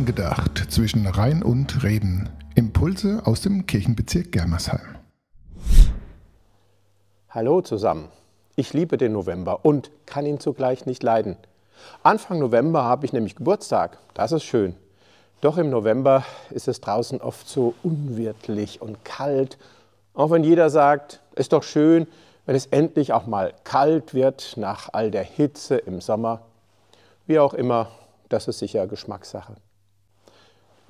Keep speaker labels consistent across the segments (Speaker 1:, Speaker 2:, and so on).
Speaker 1: Angedacht zwischen Rhein und Reben. Impulse aus dem Kirchenbezirk Germersheim.
Speaker 2: Hallo zusammen. Ich liebe den November und kann ihn zugleich nicht leiden. Anfang November habe ich nämlich Geburtstag. Das ist schön. Doch im November ist es draußen oft so unwirtlich und kalt. Auch wenn jeder sagt, es ist doch schön, wenn es endlich auch mal kalt wird nach all der Hitze im Sommer. Wie auch immer, das ist sicher Geschmackssache.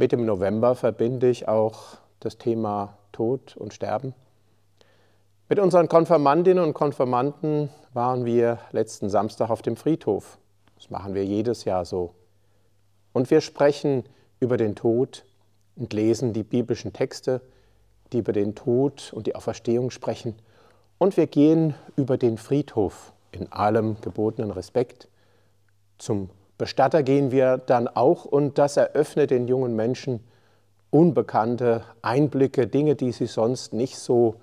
Speaker 2: Mit dem November verbinde ich auch das Thema Tod und Sterben. Mit unseren Konfirmandinnen und Konfirmanden waren wir letzten Samstag auf dem Friedhof. Das machen wir jedes Jahr so. Und wir sprechen über den Tod und lesen die biblischen Texte, die über den Tod und die Auferstehung sprechen. Und wir gehen über den Friedhof in allem gebotenen Respekt. Zum Bestatter gehen wir dann auch und das eröffnet den jungen Menschen unbekannte Einblicke, Dinge, die sie sonst nicht so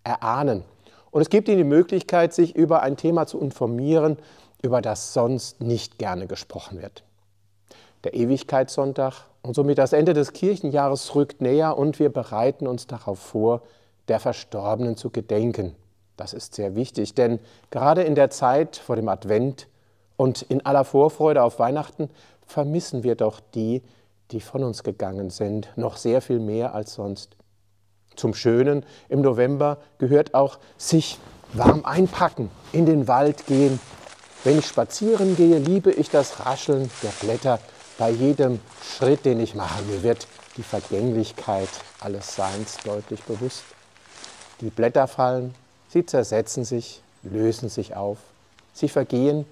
Speaker 2: erahnen. Und es gibt ihnen die Möglichkeit, sich über ein Thema zu informieren, über das sonst nicht gerne gesprochen wird. Der Ewigkeitssonntag und somit das Ende des Kirchenjahres rückt näher und wir bereiten uns darauf vor, der Verstorbenen zu gedenken. Das ist sehr wichtig, denn gerade in der Zeit vor dem Advent und in aller Vorfreude auf Weihnachten vermissen wir doch die, die von uns gegangen sind, noch sehr viel mehr als sonst. Zum Schönen im November gehört auch sich warm einpacken, in den Wald gehen. Wenn ich spazieren gehe, liebe ich das Rascheln der Blätter bei jedem Schritt, den ich mache. Mir wird die Vergänglichkeit alles Seins deutlich bewusst. Die Blätter fallen, sie zersetzen sich, lösen sich auf, sie vergehen,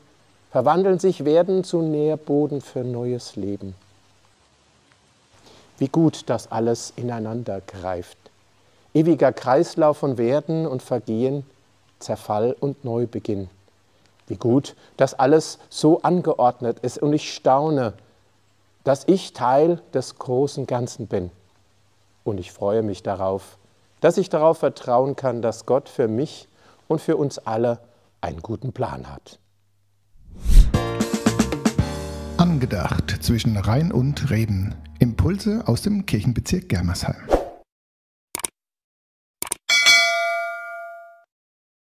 Speaker 2: verwandeln sich, werden zu Nährboden für neues Leben. Wie gut das alles ineinander greift. Ewiger Kreislauf von Werden und Vergehen, Zerfall und Neubeginn. Wie gut, dass alles so angeordnet ist und ich staune, dass ich Teil des großen Ganzen bin. Und ich freue mich darauf, dass ich darauf vertrauen kann, dass Gott für mich und für uns alle einen guten Plan hat.
Speaker 1: Angedacht zwischen Rhein und Reben. Impulse aus dem Kirchenbezirk Germersheim.